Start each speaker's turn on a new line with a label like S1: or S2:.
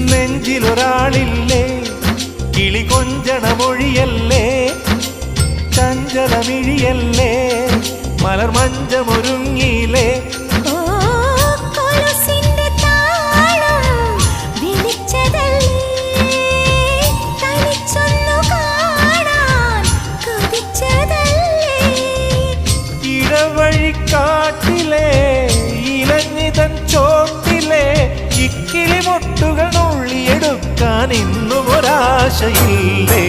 S1: നെഞ്ചിലൊരാളില്ലേ കിളി കൊഞ്ചണ മൊഴിയല്ലേ ചഞ്ചലമിഴിയല്ലേ മലർ മഞ്ചമൊരുങ്ങിയില്ലേ ഇടവഴിക്കാട്ടിലെ ഇലഞ്ഞിതൻ ചോട്ടിലെ ഇക്കിളി മൊട്ടുകൾ നുള്ളിയെടുക്കാൻ ഇന്നും ഒരാശയില്ലേ